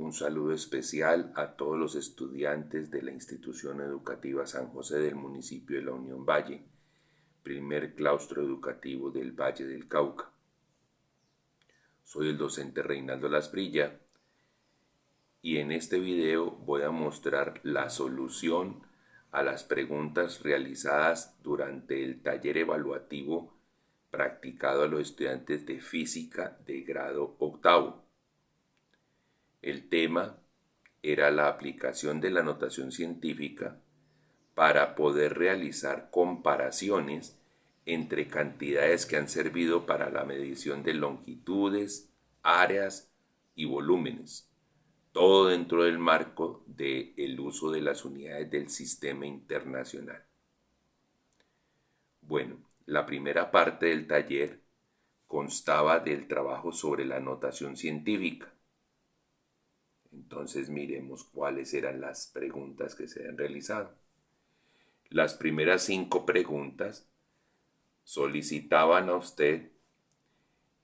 Un saludo especial a todos los estudiantes de la institución educativa San José del municipio de La Unión Valle, primer claustro educativo del Valle del Cauca. Soy el docente Reinaldo Lasprilla y en este video voy a mostrar la solución a las preguntas realizadas durante el taller evaluativo practicado a los estudiantes de física de grado octavo. El tema era la aplicación de la notación científica para poder realizar comparaciones entre cantidades que han servido para la medición de longitudes, áreas y volúmenes, todo dentro del marco del uso de las unidades del sistema internacional. Bueno, la primera parte del taller constaba del trabajo sobre la notación científica. Entonces miremos cuáles eran las preguntas que se han realizado. Las primeras 5 preguntas solicitaban a usted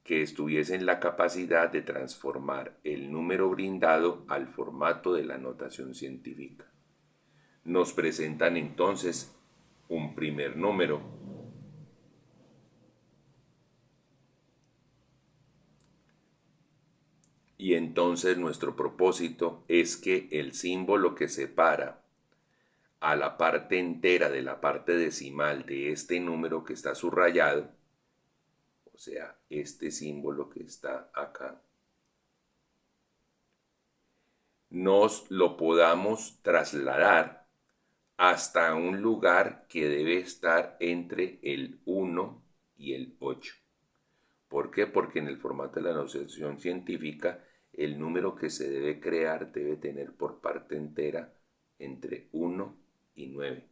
que estuviese en la capacidad de transformar el número brindado al formato de la notación científica. Nos presentan entonces un primer número. Y entonces nuestro propósito es que el símbolo que separa a la parte entera de la parte decimal de este número que está subrayado, o sea, este símbolo que está acá, nos lo podamos trasladar hasta un lugar que debe estar entre el 1 y el 8. ¿Por qué? Porque en el formato de la notación científica, el número que se debe crear debe tener por parte entera entre 1 y 9.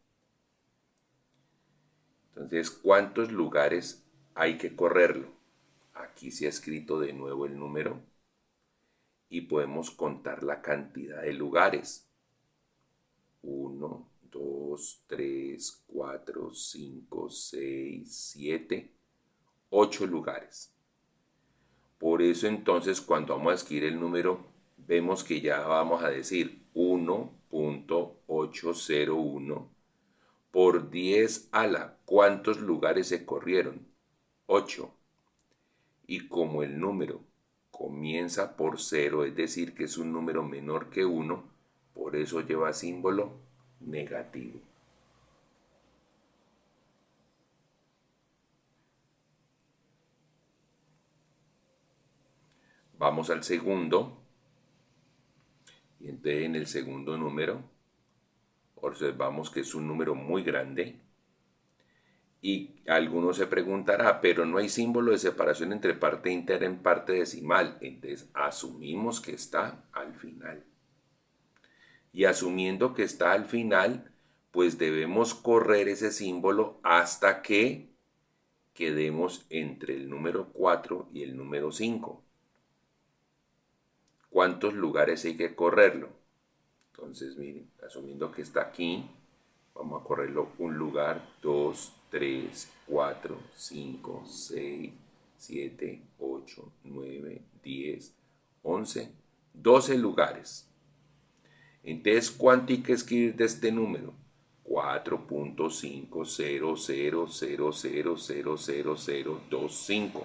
Entonces, ¿cuántos lugares hay que correrlo? Aquí se ha escrito de nuevo el número y podemos contar la cantidad de lugares. 1, 2, 3, 4, 5, 6, 7, 8 lugares. Por eso entonces cuando vamos a escribir el número, vemos que ya vamos a decir 1.801 por 10 a la. ¿Cuántos lugares se corrieron? 8. Y como el número comienza por 0, es decir, que es un número menor que 1, por eso lleva símbolo negativo. Vamos al segundo. Y entonces en el segundo número observamos que es un número muy grande. Y alguno se preguntará, pero no hay símbolo de separación entre parte entera y parte decimal. Entonces asumimos que está al final. Y asumiendo que está al final, pues debemos correr ese símbolo hasta que quedemos entre el número 4 y el número 5. ¿Cuántos lugares hay que correrlo? Entonces, miren, asumiendo que está aquí, vamos a correrlo un lugar, 2, 3, 4, 5, 6, 7, 8, 9, 10, 11, 12 lugares. Entonces, ¿cuánto hay que escribir de este número? 4.50000000025.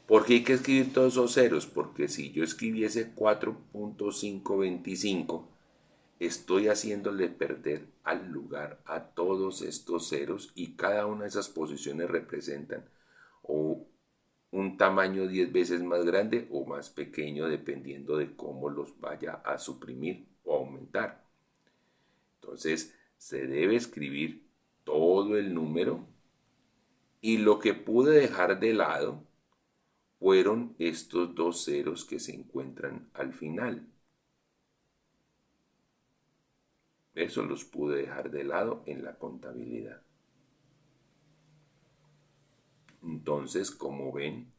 ¿Por qué hay que escribir todos esos ceros? Porque si yo escribiese 4.525, estoy haciéndole perder al lugar a todos estos ceros y cada una de esas posiciones representan o un tamaño 10 veces más grande o más pequeño dependiendo de cómo los vaya a suprimir o aumentar. Entonces se debe escribir todo el número y lo que pude dejar de lado fueron estos 2 ceros que se encuentran al final. Eso los pude dejar de lado en la contabilidad. Entonces, como ven,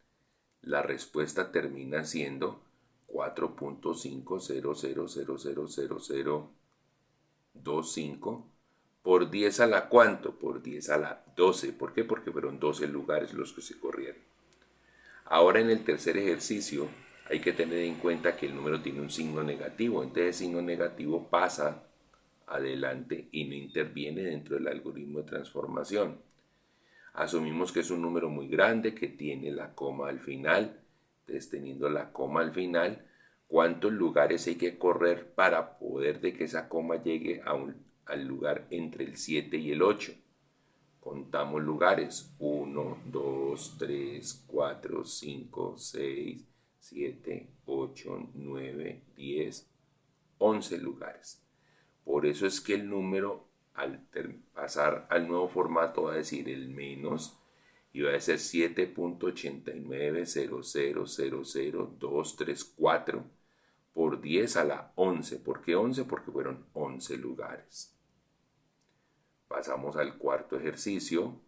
la respuesta termina siendo 4.500000025 por 10 a la ¿cuánto? Por 10 a la 12. ¿Por qué? Porque fueron 12 lugares los que se corrieron. Ahora en el tercer ejercicio, hay que tener en cuenta que el número tiene un signo negativo, entonces el signo negativo pasa adelante y no interviene dentro del algoritmo de transformación. Asumimos que es un número muy grande que tiene la coma al final, entonces teniendo la coma al final, ¿cuántos lugares hay que correr para poder de que esa coma llegue al lugar entre el 7 y el 8? Contamos lugares: 1, 2, 3, 4, 5, 6, 7, 8, 9, 10, 11 lugares. Por eso es que el número, al pasar al nuevo formato, va a decir el menos y va a ser 7.8900000234 por 10 a la 11. ¿Por qué 11? Porque fueron 11 lugares. Pasamos al cuarto ejercicio.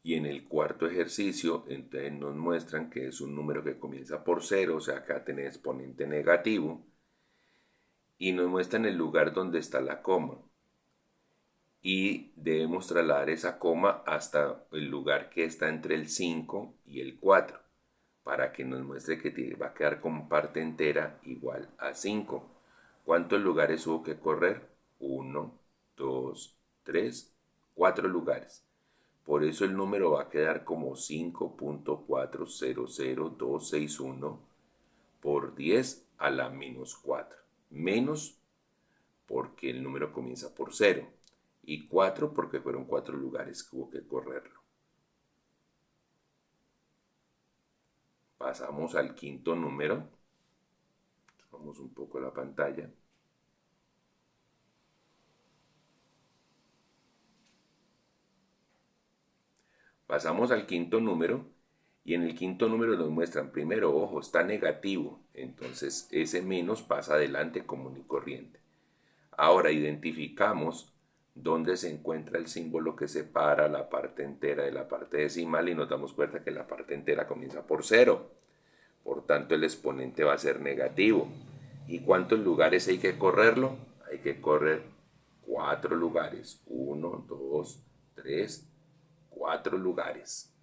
Y en el cuarto ejercicio, entonces nos muestran que es un número que comienza por 0, o sea, acá tiene exponente negativo. Y nos muestran el lugar donde está la coma. Y debemos trasladar esa coma hasta el lugar que está entre el 5 y el 4, para que nos muestre que va a quedar como parte entera igual a 5. ¿Cuántos lugares hubo que correr? 1, 2, 3, 4 lugares. Por eso el número va a quedar como 5.400261 por 10 a la menos 4. Menos porque el número comienza por 0 y 4 porque fueron 4 lugares que hubo que correrlo. Pasamos al quinto número. Vamos un poco a la pantalla. Pasamos al quinto número y en el quinto número nos muestran primero, ojo, está negativo, entonces ese menos pasa adelante común y corriente. Ahora identificamos dónde se encuentra el símbolo que separa la parte entera de la parte decimal y nos damos cuenta que la parte entera comienza por 0. Por tanto, el exponente va a ser negativo. ¿Y cuántos lugares hay que correrlo? Hay que correr 4 lugares. 1, 2, 3, 4 lugares.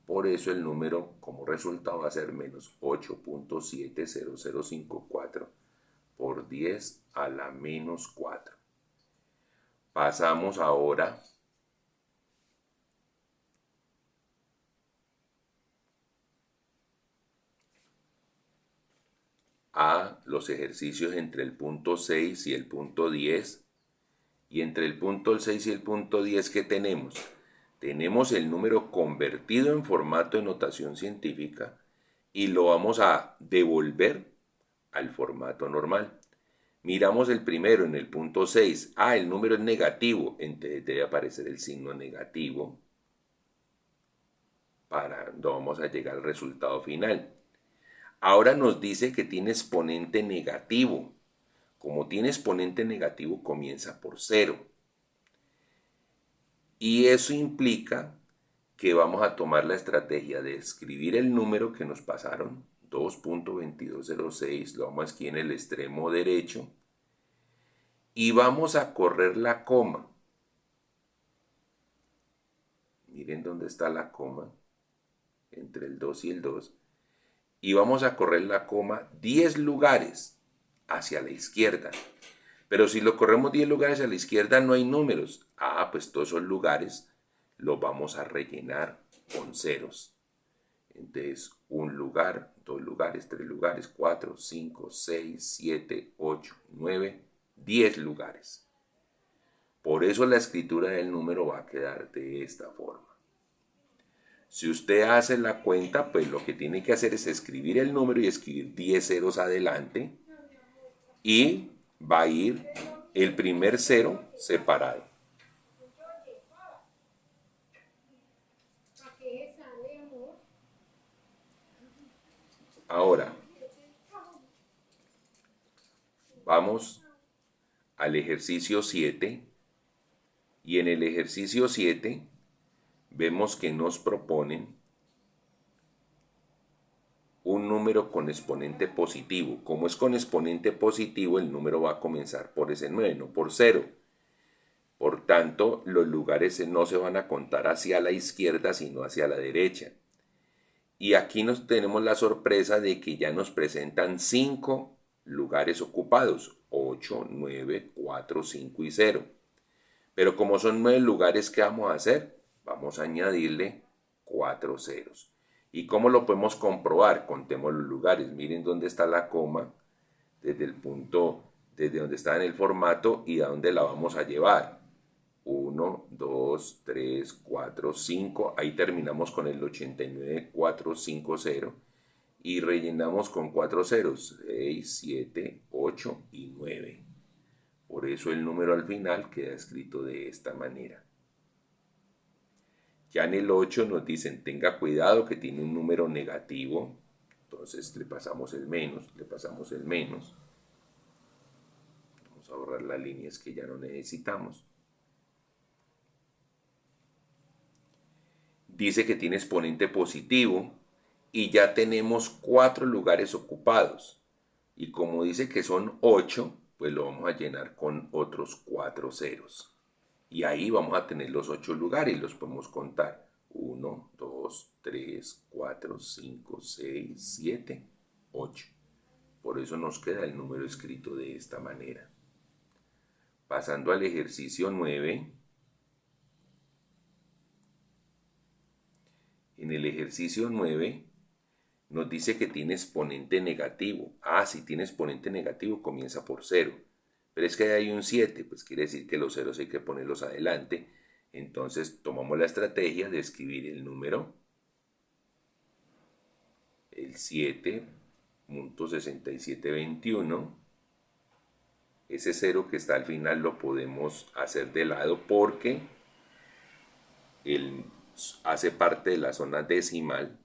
Por eso el número como resultado va a ser menos 8.70054 por 10 a la menos 4. Pasamos ahora a los ejercicios entre el punto 6 y el punto 10. Y entre el punto 6 y el punto 10, ¿qué tenemos? Tenemos el número convertido en formato de notación científica y lo vamos a devolver al formato normal. Miramos el primero en el punto 6. El número es negativo, entonces debe aparecer el signo negativo para donde vamos a llegar al resultado final. Ahora nos dice que tiene exponente negativo. Como tiene exponente negativo, comienza por 0. Y eso implica que vamos a tomar la estrategia de escribir el número que nos pasaron, 2.2206, lo vamos aquí en el extremo derecho, y vamos a correr la coma. Miren dónde está la coma, entre el 2 y el 2. Y vamos a correr la coma 10 lugares hacia la izquierda. Pero si lo corremos 10 lugares a la izquierda no hay números. Pues todos esos lugares los vamos a rellenar con ceros. Entonces, 1 lugar, 2 lugares, 3 lugares, 4, 5, 6, 7, 8, 9, 10 lugares. Por eso la escritura del número va a quedar de esta forma. Si usted hace la cuenta, pues lo que tiene que hacer es escribir el número y escribir 10 ceros adelante y va a ir el primer cero separado. Ahora, vamos al ejercicio 7 y en el ejercicio 7 vemos que nos proponen un número con exponente positivo. Como es con exponente positivo, el número va a comenzar por ese 9, no por 0. Por tanto, los lugares no se van a contar hacia la izquierda, sino hacia la derecha. Y aquí nos tenemos la sorpresa de que ya nos presentan 5 lugares ocupados, 8, 9, 4, 5 y 0. Pero como son 9 lugares, ¿qué vamos a hacer? Vamos a añadirle 4 ceros. ¿Y cómo lo podemos comprobar? Contemos los lugares. Miren dónde está la coma, desde el punto, desde donde está en el formato y a dónde la vamos a llevar. 1, 2, 3, 4, 5. Ahí terminamos con el 89450 y rellenamos con 4 ceros. 6, 7, 8 y 9. Por eso el número al final queda escrito de esta manera. Ya en el 8 nos dicen tenga cuidado que tiene un número negativo. Entonces le pasamos el menos, le pasamos el menos. Vamos a borrar las líneas que ya no necesitamos. Dice que tiene exponente positivo y ya tenemos 4 lugares ocupados. Y como dice que son 8, pues lo vamos a llenar con otros 4 ceros. Y ahí vamos a tener los 8 lugares y los podemos contar. 1, 2, 3, 4, 5, 6, 7, 8. Por eso nos queda el número escrito de esta manera. Pasando al ejercicio 9. En el ejercicio 9 nos dice que tiene exponente negativo. Si tiene exponente negativo comienza por 0. Pero es que hay un 7, pues quiere decir que los ceros hay que ponerlos adelante. Entonces tomamos la estrategia de escribir el número, el 7.6721. Ese 0 que está al final lo podemos hacer de lado porque él hace parte de la zona decimal.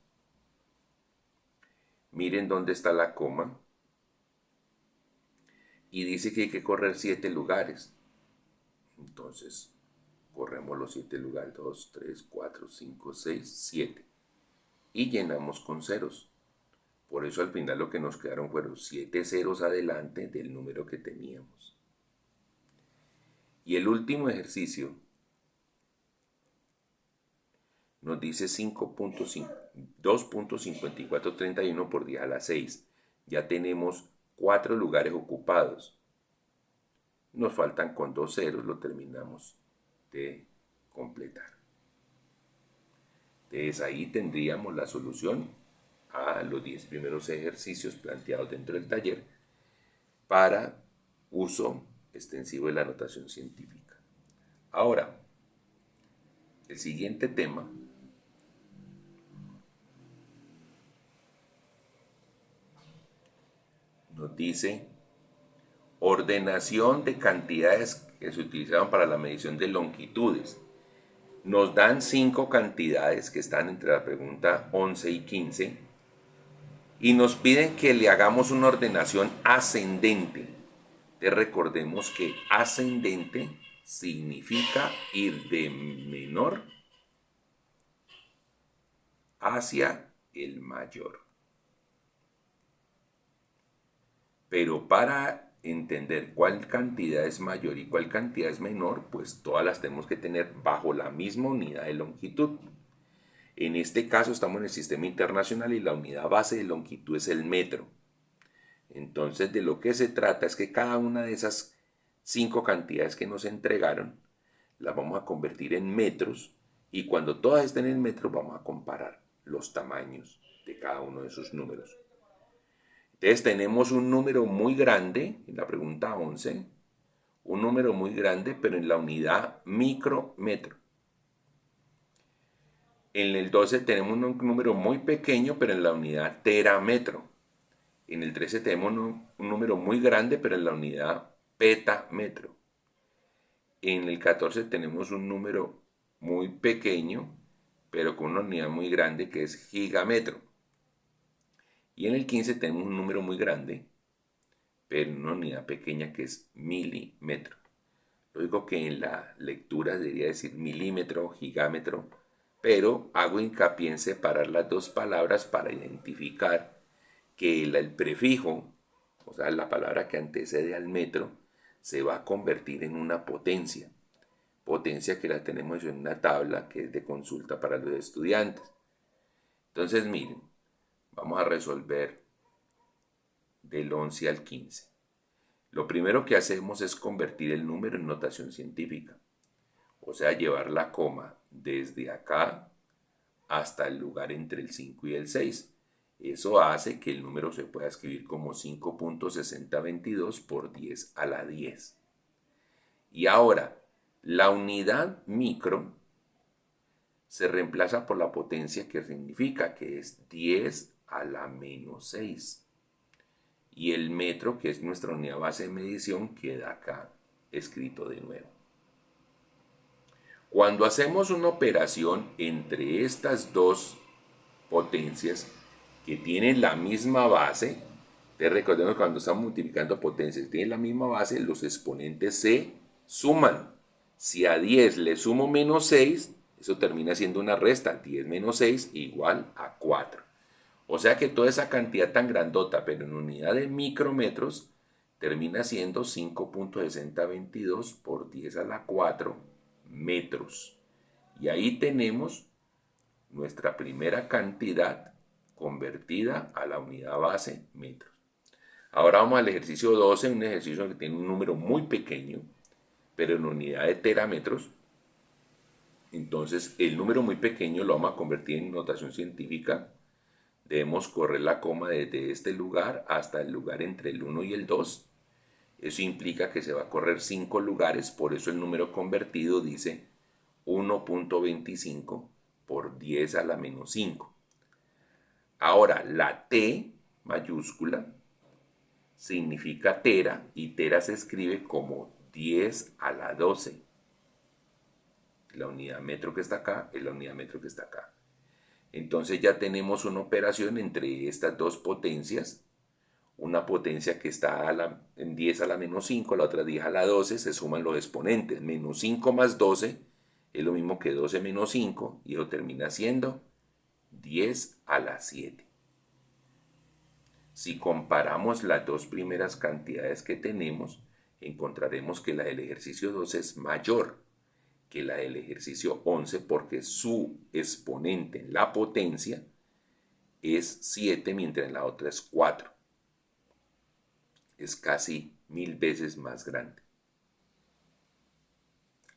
Miren dónde está la coma. Y dice que hay que correr 7 lugares. Entonces, corremos los 7 lugares. 2, 3, 4, 5, 6, 7. Y llenamos con ceros. Por eso al final lo que nos quedaron fueron 7 ceros adelante del número que teníamos. Y el último ejercicio nos dice 2.5431 por 10 a la 6. Ya tenemos 4 lugares ocupados. Nos faltan con 2 ceros, lo terminamos de completar. Entonces ahí tendríamos la solución a los 10 primeros ejercicios planteados dentro del taller para uso extensivo de la notación científica. Ahora, el siguiente tema nos dice ordenación de cantidades que se utilizaban para la medición de longitudes. Nos dan 5 cantidades que están entre la pregunta 11 y 15 y nos piden que le hagamos una ordenación ascendente. Entonces recordemos que ascendente significa ir de menor hacia el mayor. Pero para entender cuál cantidad es mayor y cuál cantidad es menor, pues todas las tenemos que tener bajo la misma unidad de longitud. En este caso estamos en el sistema internacional y la unidad base de longitud es el metro. Entonces de lo que se trata es que cada una de esas 5 cantidades que nos entregaron las vamos a convertir en metros y cuando todas estén en metros vamos a comparar los tamaños de cada uno de esos números. Entonces tenemos un número muy grande, en la pregunta 11, un número muy grande, pero en la unidad micrometro. En el 12 tenemos un número muy pequeño, pero en la unidad terametro. En el 13 tenemos un número muy grande, pero en la unidad petametro. En el 14 tenemos un número muy pequeño, pero con una unidad muy grande que es gigametro. Y en el 15 tenemos un número muy grande, pero en una unidad pequeña que es milímetro. Lo digo que en la lectura debería decir milímetro, gigámetro, pero hago hincapié en separar las dos palabras para identificar que el prefijo, o sea, la palabra que antecede al metro, se va a convertir en una potencia. Potencia que la tenemos en una tabla que es de consulta para los estudiantes. Entonces miren, vamos a resolver del 11 al 15. Lo primero que hacemos es convertir el número en notación científica, o sea, llevar la coma desde acá hasta el lugar entre el 5 y el 6. Eso hace que el número se pueda escribir como 5.6022 por 10 a la 10. Y ahora, la unidad micro se reemplaza por la potencia que significa que es 10 a la menos 6. Y el metro, que es nuestra unidad base de medición, queda acá escrito de nuevo. Cuando hacemos una operación entre estas dos potencias que tienen la misma base, recordemos cuando estamos multiplicando potencias que tienen la misma base, los exponentes se suman. Si a 10 le sumo menos 6, eso termina siendo una resta. 10 menos 6 igual a 4. O sea que toda esa cantidad tan grandota, pero en unidad de micrometros, termina siendo 5.6022 por 10 a la 4 metros. Y ahí tenemos nuestra primera cantidad convertida a la unidad base metros. Ahora vamos al ejercicio 12, un ejercicio que tiene un número muy pequeño, pero en unidad de terámetros. Entonces el número muy pequeño lo vamos a convertir en notación científica. Debemos correr la coma desde este lugar hasta el lugar entre el 1 y el 2. Eso implica que se va a correr 5 lugares, por eso el número convertido dice 1.25 por 10 a la menos 5. Ahora, la T mayúscula significa tera y tera se escribe como 10 a la 12. La unidad metro que está acá es la unidad metro que está acá. Entonces ya tenemos una operación entre estas dos potencias. Una potencia que está en 10 a la menos 5, la otra 10 a la 12, se suman los exponentes. Menos 5 más 12 es lo mismo que 12 menos 5 y eso termina siendo 10 a la 7. Si comparamos las dos primeras cantidades que tenemos, encontraremos que la del ejercicio 12 es mayor que la del ejercicio 11 porque su exponente en la potencia es 7 mientras en la otra es 4. Es casi 1000 veces más grande.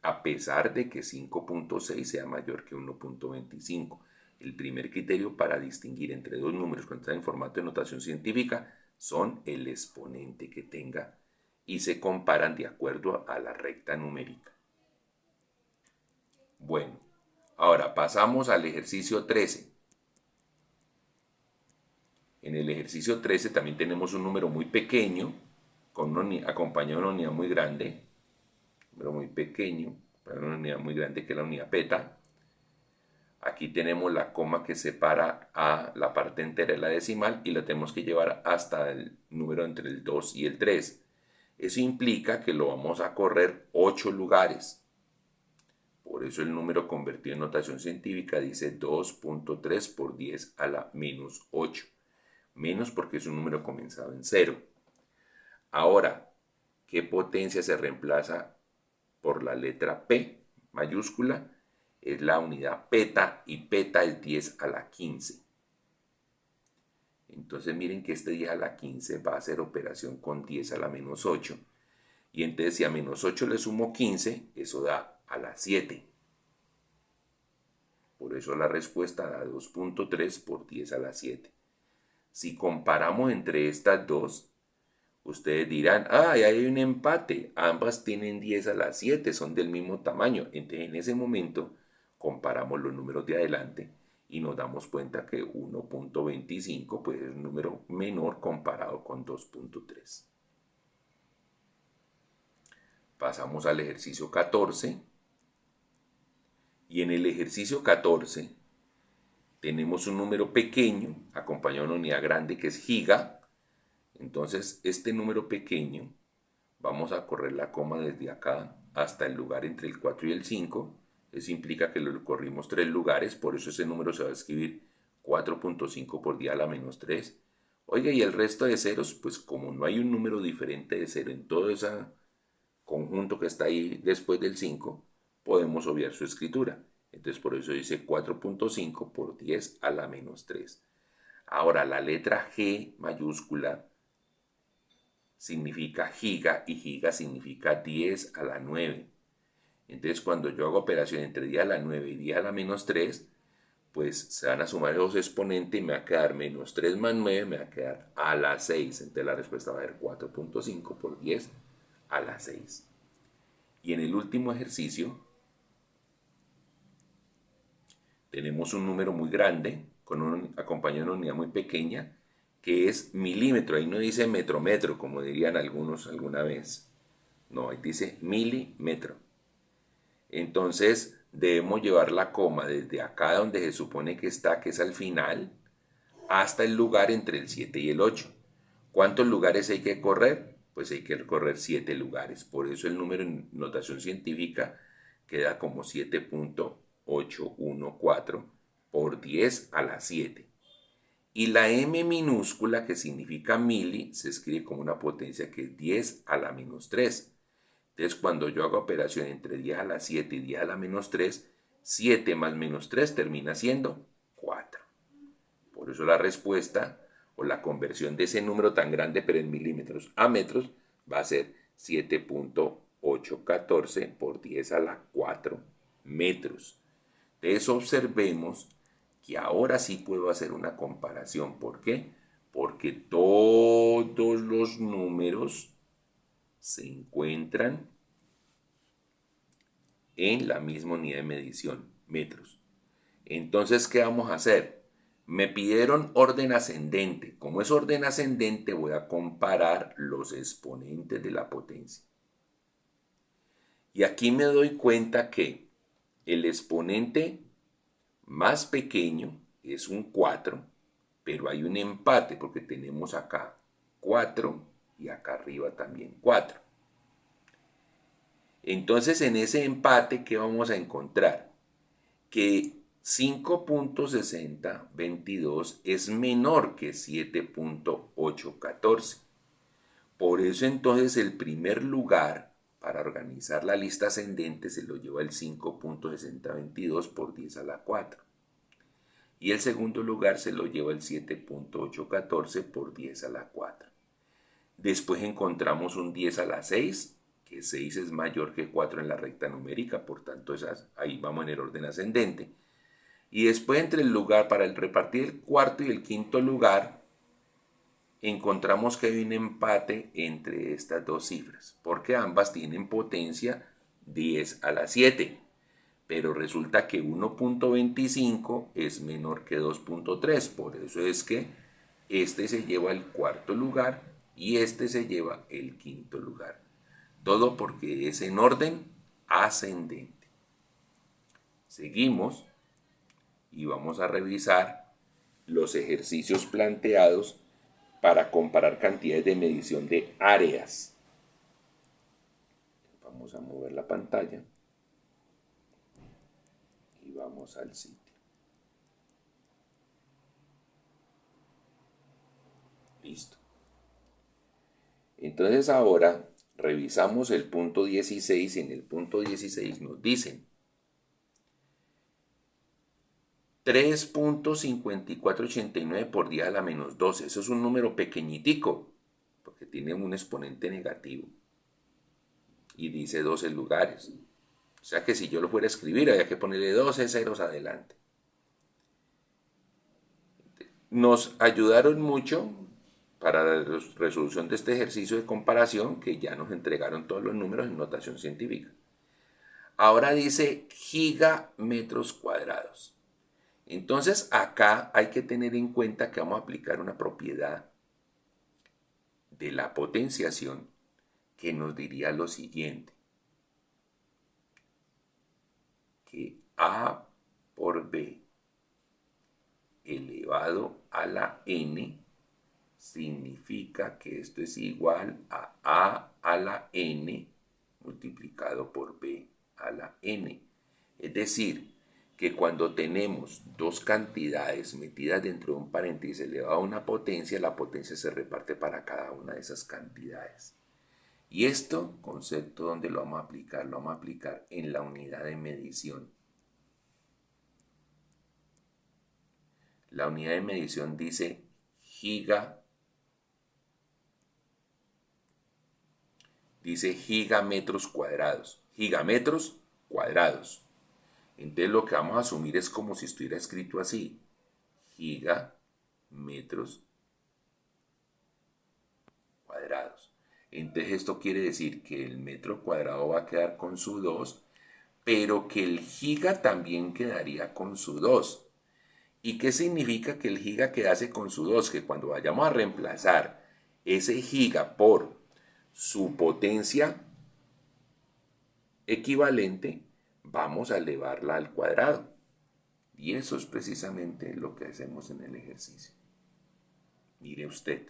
A pesar de que 5.6 sea mayor que 1.25. El primer criterio para distinguir entre dos números cuando están en formato de notación científica son el exponente que tenga y se comparan de acuerdo a la recta numérica. Bueno, ahora pasamos al ejercicio 13. En el ejercicio 13 también tenemos un número muy pequeño, acompañado de una unidad muy grande, un número muy pequeño, para una unidad muy grande que es la unidad peta. Aquí tenemos la coma que separa a la parte entera de la decimal y la tenemos que llevar hasta el número entre el 2 y el 3. Eso implica que lo vamos a correr 8 lugares. Por eso el número convertido en notación científica dice 2.3 por 10 a la menos 8. Menos porque es un número comenzado en 0. Ahora, ¿qué potencia se reemplaza por la letra P mayúscula? Es la unidad peta y peta es 10 a la 15. Entonces miren que este 10 a la 15 va a hacer operación con 10 a la menos 8. Y entonces si a menos 8 le sumo 15, eso da a la 7. Por eso la respuesta da 2.3 por 10 a la 7. Si comparamos entre estas dos, ustedes dirán, ahí hay un empate, ambas tienen 10 a la 7, son del mismo tamaño. Entonces en ese momento comparamos los números de adelante y nos damos cuenta que 1.25 pues, es un número menor comparado con 2.3. Pasamos al ejercicio 14. Y en el ejercicio 14 tenemos un número pequeño acompañado de una unidad grande que es giga. Entonces este número pequeño vamos a correr la coma desde acá hasta el lugar entre el 4 y el 5. Eso implica que lo corrimos 3 lugares, por eso ese número se va a escribir 4.5 por 10 a la menos 3. Oiga, y el resto de ceros, pues como no hay un número diferente de 0 en todo ese conjunto que está ahí después del 5, podemos obviar su escritura. Entonces por eso dice 4.5 por 10 a la menos 3. Ahora la letra G mayúscula significa giga y giga significa 10 a la 9. Entonces cuando yo hago operación entre 10 a la 9 y 10 a la menos 3, pues se van a sumar los exponentes y me va a quedar menos 3 más 9, me va a quedar a la 6. Entonces la respuesta va a ser 4.5 por 10 a la 6. Y en el último ejercicio tenemos un número muy grande acompañado de una unidad muy pequeña que es milímetro. Ahí no dice metro, como dirían algunos alguna vez. No, ahí dice milímetro. Entonces debemos llevar la coma desde acá donde se supone que está, que es al final, hasta el lugar entre el 7 y el 8. ¿Cuántos lugares hay que correr? Pues hay que recorrer 7 lugares. Por eso el número en notación científica queda como 7.814 por 10 a la 7. Y la m minúscula, que significa mili, se escribe como una potencia que es 10 a la menos 3. Entonces, cuando yo hago operación entre 10 a la 7 y 10 a la menos 3, 7 más menos 3 termina siendo 4. Por eso la respuesta o la conversión de ese número tan grande, pero en milímetros a metros, va a ser 7.814 por 10 a la 4 metros. Entonces observemos que ahora sí puedo hacer una comparación. ¿Por qué? Porque todos los números se encuentran en la misma unidad de medición, metros. Entonces, ¿qué vamos a hacer? Me pidieron orden ascendente. Como es orden ascendente, voy a comparar los exponentes de la potencia. Y aquí me doy cuenta que el exponente más pequeño es un 4, pero hay un empate porque tenemos acá 4 y acá arriba también 4. Entonces, en ese empate, ¿qué vamos a encontrar? Que 5.6022 es menor que 7.814. Por eso entonces el primer lugar para organizar la lista ascendente se lo lleva el 5.6022 por 10 a la 4. Y el segundo lugar se lo lleva el 7.814 por 10 a la 4. Después encontramos un 10 a la 6, que 6 es mayor que 4 en la recta numérica, por tanto ahí vamos en el orden ascendente. Y después entre el lugar, para el repartir el cuarto y el quinto lugar, encontramos que hay un empate entre estas dos cifras, porque ambas tienen potencia 10 a la 7. Pero resulta que 1.25 es menor que 2.3, por eso es que este se lleva el cuarto lugar y este se lleva el quinto lugar. Todo porque es en orden ascendente. Seguimos y vamos a revisar los ejercicios planteados para comparar cantidades de medición de áreas. Vamos a mover la pantalla y vamos al sitio. Listo. Entonces ahora revisamos el punto 16 y en el punto 16 nos dicen 3.5489 por 10 a la menos 12. Eso es un número pequeñitico porque tiene un exponente negativo y dice 12 lugares. O sea que si yo lo fuera a escribir había que ponerle 12 ceros adelante. Nos ayudaron mucho para la resolución de este ejercicio de comparación, que ya nos entregaron todos los números en notación científica. Ahora dice gigametros cuadrados. Entonces acá hay que tener en cuenta que vamos a aplicar una propiedad de la potenciación que nos diría lo siguiente, que A por B elevado a la n significa que esto es igual a A la n multiplicado por B a la n. Es decir, que cuando tenemos dos cantidades metidas dentro de un paréntesis elevado a una potencia, la potencia se reparte para cada una de esas cantidades. Y esto, concepto donde lo vamos a aplicar en la unidad de medición. La unidad de medición dice gigametros cuadrados. Gigametros cuadrados. Entonces lo que vamos a asumir es como si estuviera escrito así. Gigametros cuadrados. Entonces esto quiere decir que el metro cuadrado va a quedar con su 2, pero que el giga también quedaría con su 2. ¿Y qué significa que el giga quedase con su 2? Que cuando vayamos a reemplazar ese giga por su potencia equivalente, vamos a elevarla al cuadrado. Y eso es precisamente lo que hacemos en el ejercicio. Mire usted,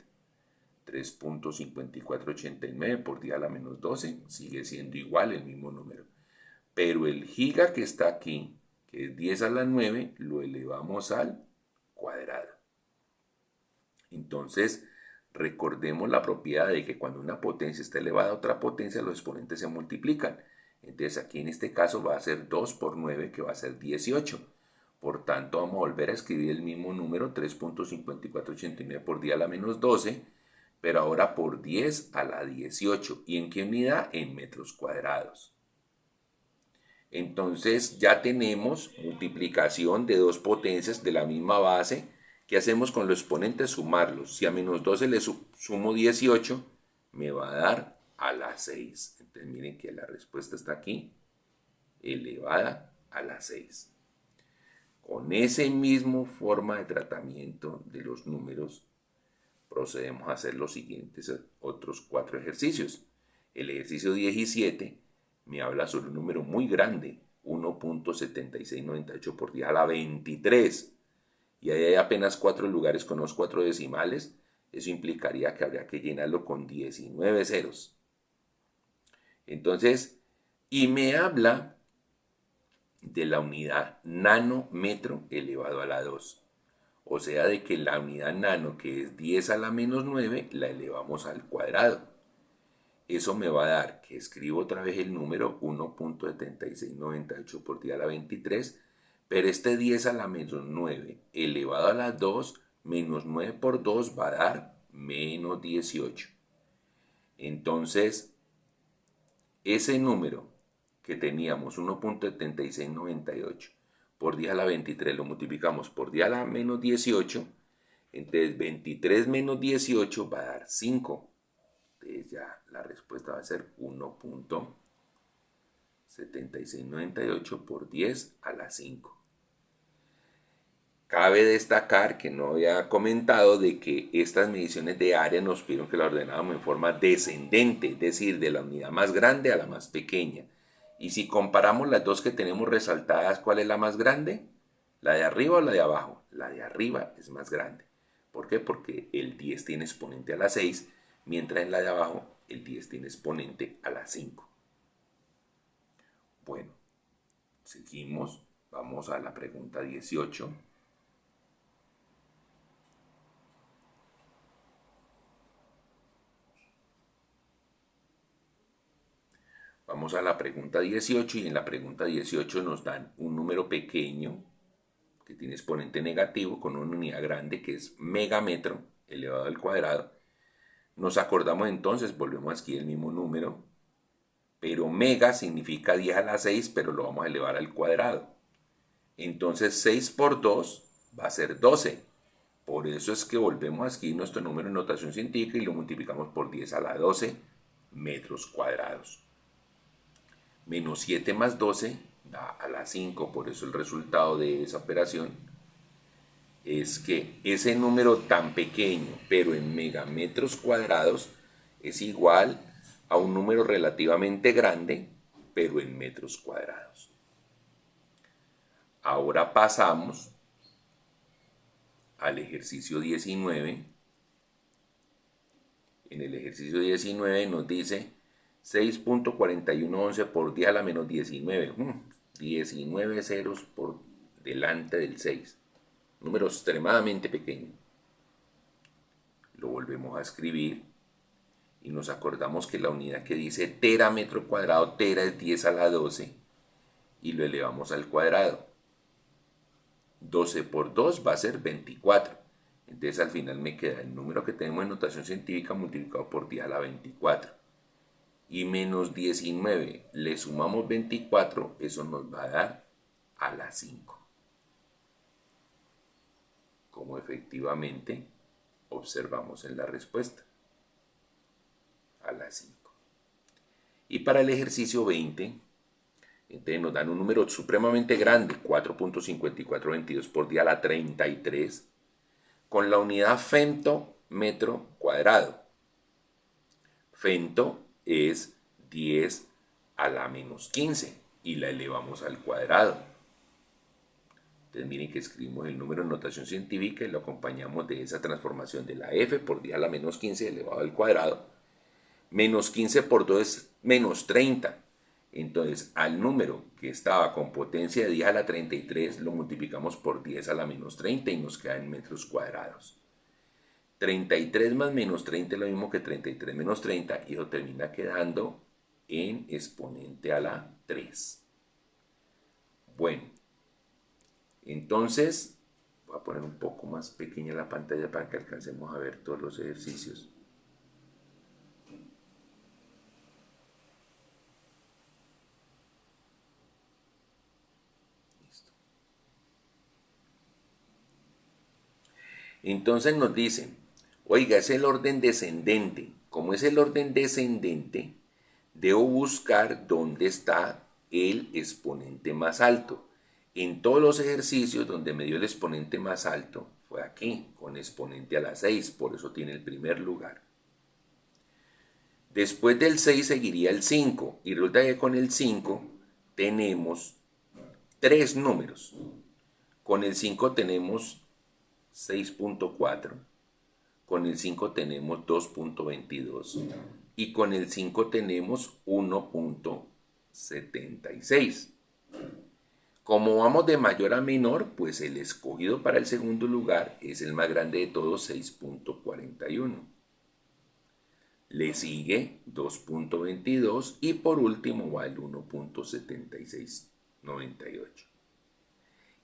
3.5489 por 10 a la menos 12 sigue siendo igual el mismo número. Pero el giga que está aquí, que es 10 a la 9, lo elevamos al cuadrado. Entonces, recordemos la propiedad de que cuando una potencia está elevada a otra potencia, los exponentes se multiplican. Entonces, aquí en este caso va a ser 2 por 9, que va a ser 18. Por tanto, vamos a volver a escribir el mismo número, 3.5489 por 10 a la menos 12, pero ahora por 10 a la 18. ¿Y en qué unidad? En metros cuadrados. Entonces ya tenemos multiplicación de dos potencias de la misma base. ¿Qué hacemos con los exponentes? Sumarlos. Si a menos 12 le sumo 18, me va a dar a la 6. Entonces miren que la respuesta está aquí, elevada a la 6. Con esa misma forma de tratamiento de los números, procedemos a hacer los siguientes otros 4 ejercicios. El ejercicio 17 me habla sobre un número muy grande, 1.7698 por 10 a la 23. Y ahí hay apenas 4 lugares con los 4 decimales. Eso implicaría que habría que llenarlo con 19 ceros. Entonces, y me habla de la unidad nanómetro elevado a la 2. O sea, de que la unidad nano, que es 10 a la menos 9, la elevamos al cuadrado. Eso me va a dar que escribo otra vez el número 1.7698 por 10 a la 23, pero este 10 a la menos 9 elevado a la 2 menos 9 por 2 va a dar menos 18. Entonces, ese número que teníamos, 1.7698 por 10 a la 23, lo multiplicamos por 10 a la menos 18, entonces 23 menos 18 va a dar 5. Entonces ya la respuesta va a ser 1.7698 por 10 a la 5. Cabe destacar que no había comentado de que estas mediciones de área nos pidieron que la ordenáramos en forma descendente, es decir, de la unidad más grande a la más pequeña. Y si comparamos las dos que tenemos resaltadas, ¿cuál es la más grande? ¿La de arriba o la de abajo? La de arriba es más grande. ¿Por qué? Porque el 10 tiene exponente a la 6, mientras en la de abajo el 10 tiene exponente a la 5. Bueno, seguimos. Vamos a la pregunta 18. Vamos a la pregunta 18 y en la pregunta 18 nos dan un número pequeño que tiene exponente negativo con una unidad grande que es megametro elevado al cuadrado. Nos acordamos entonces, volvemos a escribir el mismo número, pero mega significa 10 a la 6, pero lo vamos a elevar al cuadrado. Entonces 6 por 2 va a ser 12. Por eso es que volvemos a escribir nuestro número en notación científica y lo multiplicamos por 10 a la 12 metros cuadrados. Menos 7 más 12 da a la 5, por eso el resultado de esa operación es que ese número tan pequeño, pero en megametros cuadrados, es igual a un número relativamente grande, pero en metros cuadrados. Ahora pasamos al ejercicio 19. En el ejercicio 19 nos dice 6.4111 por 10 a la menos 19. 19 ceros por delante del 6. Número extremadamente pequeño. Lo volvemos a escribir y nos acordamos que la unidad que dice tera metro cuadrado, tera es 10 a la 12 y lo elevamos al cuadrado. 12 por 2 va a ser 24. Entonces al final me queda el número que tenemos en notación científica multiplicado por 10 a la 24. Y menos 19 le sumamos 24, eso nos va a dar a la 5. Como efectivamente observamos en la respuesta. A la 5. Y para el ejercicio 20, entonces nos dan un número supremamente grande, 4.5422 por 10 a la 33, con la unidad femto metro cuadrado. Femto es 10 a la menos 15 y la elevamos al cuadrado. Entonces miren que escribimos el número en notación científica y lo acompañamos de esa transformación de la f por 10 a la menos 15 elevado al cuadrado. Menos 15 por 2 es menos 30. Entonces, al número que estaba con potencia de 10 a la 33 lo multiplicamos por 10 a la menos 30 y nos queda en metros cuadrados. 33 más menos 30 es lo mismo que 33 menos 30 y eso termina quedando en exponente a la 3. Bueno, entonces voy a poner un poco más pequeña la pantalla para que alcancemos a ver todos los ejercicios. Entonces nos dicen, oiga, es el orden descendente. Como es el orden descendente, debo buscar dónde está el exponente más alto. En todos los ejercicios donde me dio el exponente más alto fue aquí, con exponente a la 6, por eso tiene el primer lugar. Después del 6 seguiría el 5, y resulta que con el 5 tenemos 3 números. Con el 5 tenemos 6.4, con el 5 tenemos 2.22 y con el 5 tenemos 1.76. Como vamos de mayor a menor, pues el escogido para el segundo lugar es el más grande de todos, 6.41. Le sigue 2.22 y por último va el 1.7698.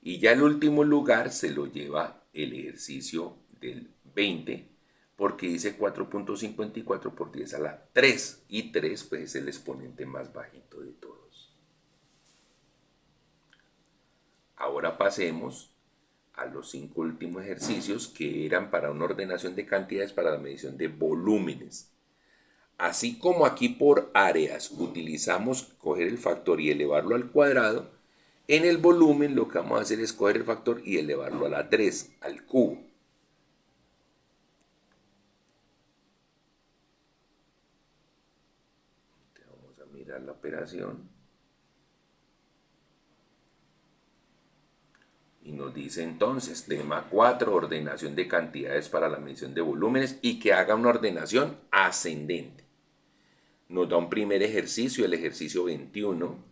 Y ya el último lugar se lo lleva el ejercicio del 20, porque dice 4.54 por 10 a la 3, y 3 pues es el exponente más bajito de todos. Ahora pasemos a los 5 últimos ejercicios que eran para una ordenación de cantidades para la medición de volúmenes. Así como aquí por áreas utilizamos coger el factor y elevarlo al cuadrado, en el volumen lo que vamos a hacer es coger el factor y elevarlo a la 3, al cubo. Vamos a mirar la operación. Y nos dice entonces, tema 4, ordenación de cantidades para la medición de volúmenes y que haga una ordenación ascendente. Nos da un primer ejercicio, el ejercicio 21,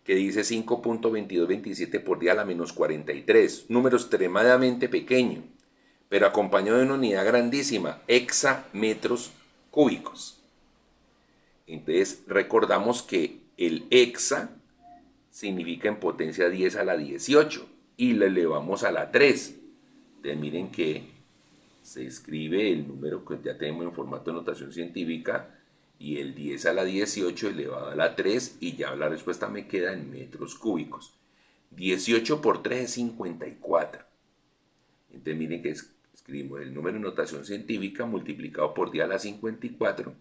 que dice 5.2227 por 10 a la menos 43, número extremadamente pequeño, pero acompañado de una unidad grandísima, hexametros cúbicos. Entonces recordamos que el hexa significa en potencia 10 a la 18 y le elevamos a la 3. Entonces miren que se escribe el número que ya tenemos en formato de notación científica y el 10 a la 18 elevado a la 3 y ya la respuesta me queda en metros cúbicos. 18 por 3 es 54. Entonces miren que escribimos el número en notación científica multiplicado por 10 a la 54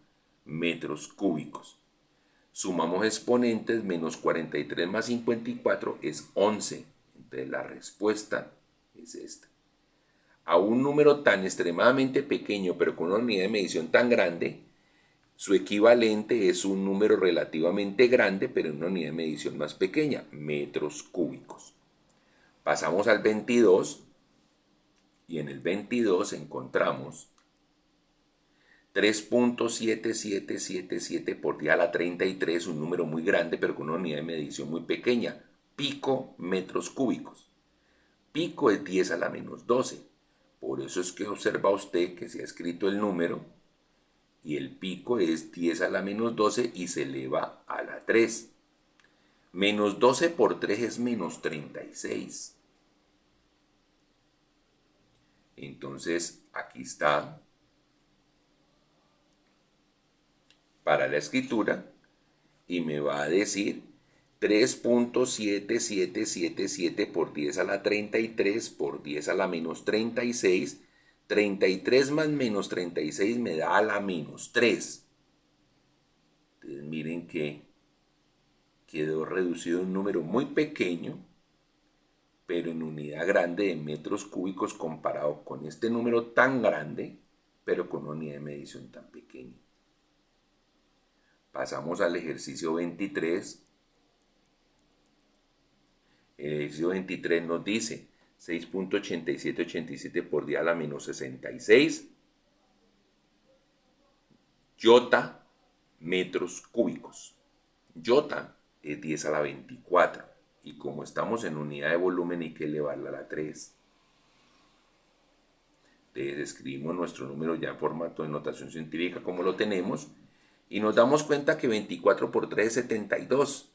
metros cúbicos. Sumamos exponentes, menos 43 más 54 es 11. Entonces la respuesta es esta. A un número tan extremadamente pequeño pero con una unidad de medición tan grande, su equivalente es un número relativamente grande pero en una unidad de medición más pequeña, metros cúbicos. Pasamos al 22 y en el 22 encontramos 3.7777 por 10 a la 33, un número muy grande pero con una unidad de medición muy pequeña, pico metros cúbicos. Pico es 10 a la menos 12. Por eso es que observa usted que se ha escrito el número y el pico es 10 a la menos 12 y se eleva a la 3. Menos 12 por 3 es menos 36. Entonces, aquí está para la escritura y me va a decir 3.7777 por 10 a la 33 por 10 a la menos 36. 33 más menos 36 me da a la menos 3. Entonces miren que quedó reducido a un número muy pequeño, pero en unidad grande de metros cúbicos comparado con este número tan grande, pero con una unidad de medición tan pequeña. Pasamos al ejercicio 23. El ejercicio 23 nos dice 6.8787 por 10 a la menos 66 yota metros cúbicos. Yota es 10 a la 24. Y como estamos en unidad de volumen hay que elevarla a la 3. Entonces escribimos nuestro número ya en formato de notación científica como lo tenemos. Y nos damos cuenta que 24 por 3 es 72.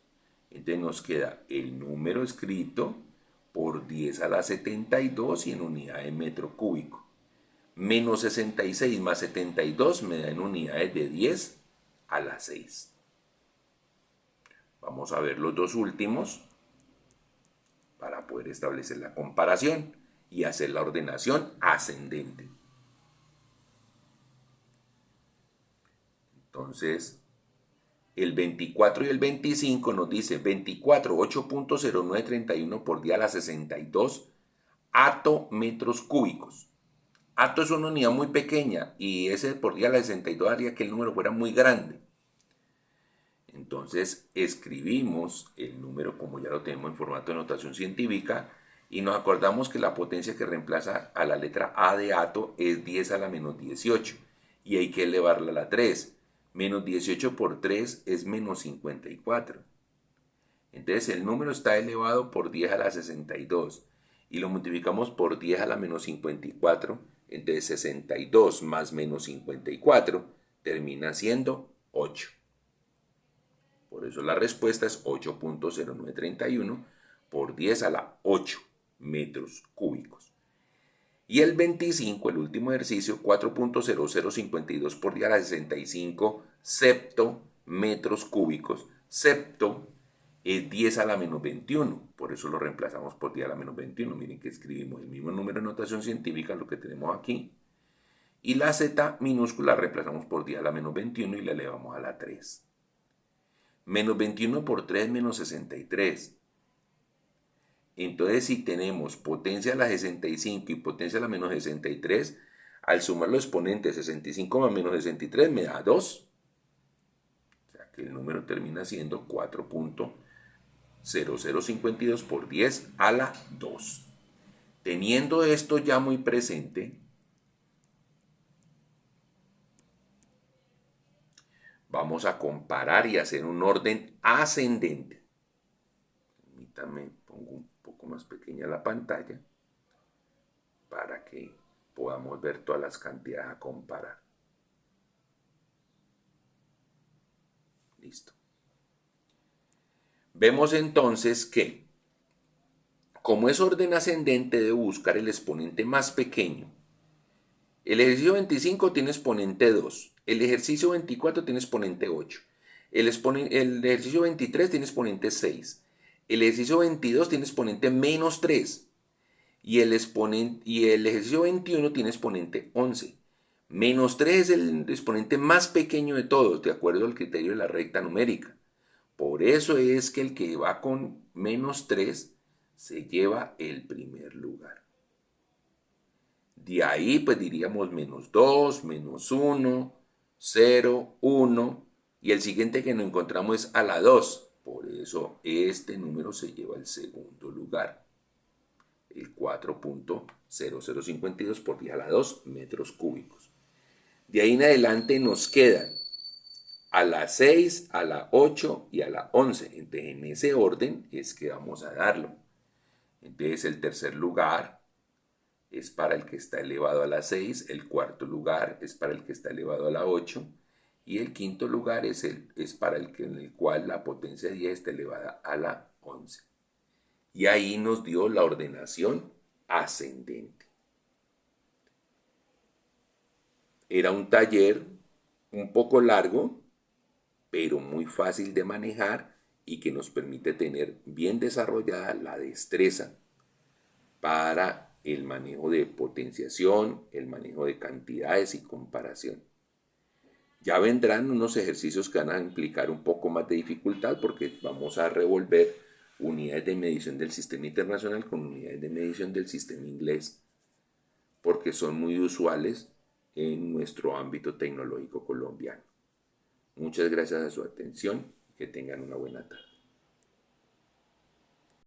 Entonces nos queda el número escrito por 10 a la 72 y en unidad de metro cúbico. Menos 66 más 72 me da en unidades de 10 a la 6. Vamos a ver los dos últimos para poder establecer la comparación y hacer la ordenación ascendente. Entonces, el 24 y el 25 nos dice 24, 8.0931 por 10 a la 62 atometros cúbicos. Ato es una unidad muy pequeña y ese por 10 a la 62 haría que el número fuera muy grande. Entonces escribimos el número como ya lo tenemos en formato de notación científica y nos acordamos que la potencia que reemplaza a la letra A de ato es 10 a la menos 18 y hay que elevarla a la 3. Menos 18 por 3 es menos 54. Entonces el número está elevado por 10 a la 62 y lo multiplicamos por 10 a la menos 54. Entonces 62 más menos 54 termina siendo 8. Por eso la respuesta es 8.0931 por 10 a la 8 metros cúbicos. Y el 25, el último ejercicio, 4.0052 por 10 a la 65 septo metros cúbicos. Septo es 10 a la menos 21, por eso lo reemplazamos por 10 a la menos 21. Miren que escribimos el mismo número de notación científica, lo que tenemos aquí. Y la z minúscula reemplazamos por 10 a la menos 21 y la elevamos a la 3. Menos 21 por 3 menos 63. Entonces, si tenemos potencia a la 65 y potencia a la menos 63, al sumar los exponentes 65 más menos 63 me da 2. O sea que el número termina siendo 4.0052 por 10 a la 2. Teniendo esto ya muy presente, vamos a comparar y hacer un orden ascendente. Permítanme, pongo un poco más pequeña la pantalla para que podamos ver todas las cantidades a comparar. Listo. Vemos entonces que, como es orden ascendente, debo buscar el exponente más pequeño. El ejercicio 25 tiene exponente 2. El ejercicio 24 tiene exponente 8. El ejercicio 23 tiene exponente 6. El ejercicio 22 tiene exponente menos 3. Y el ejercicio 21 tiene exponente 11. Menos 3 es el exponente más pequeño de todos, de acuerdo al criterio de la recta numérica. Por eso es que el que va con menos 3 se lleva el primer lugar. De ahí pues diríamos menos 2, menos 1, 0, 1 y el siguiente que nos encontramos es a la 2. Por eso este número se lleva el segundo lugar. El 4.0052 por 10 a la 2 metros cúbicos. De ahí en adelante nos quedan a la 6, a la 8 y a la 11. Entonces en ese orden es que vamos a darlo. Entonces el tercer lugar es para el que está elevado a la 6, el cuarto lugar es para el que está elevado a la 8 Y el quinto lugar es para en el cual la potencia de 10 está elevada a la 11. Y ahí nos dio la ordenación ascendente. Era un taller un poco largo, pero muy fácil de manejar y que nos permite tener bien desarrollada la destreza para el manejo de potenciación, el manejo de cantidades y comparación. Ya vendrán unos ejercicios que van a implicar un poco más de dificultad porque vamos a revolver unidades de medición del sistema internacional con unidades de medición del sistema inglés, porque son muy usuales en nuestro ámbito tecnológico colombiano. Muchas gracias a su atención. Que tengan una buena tarde.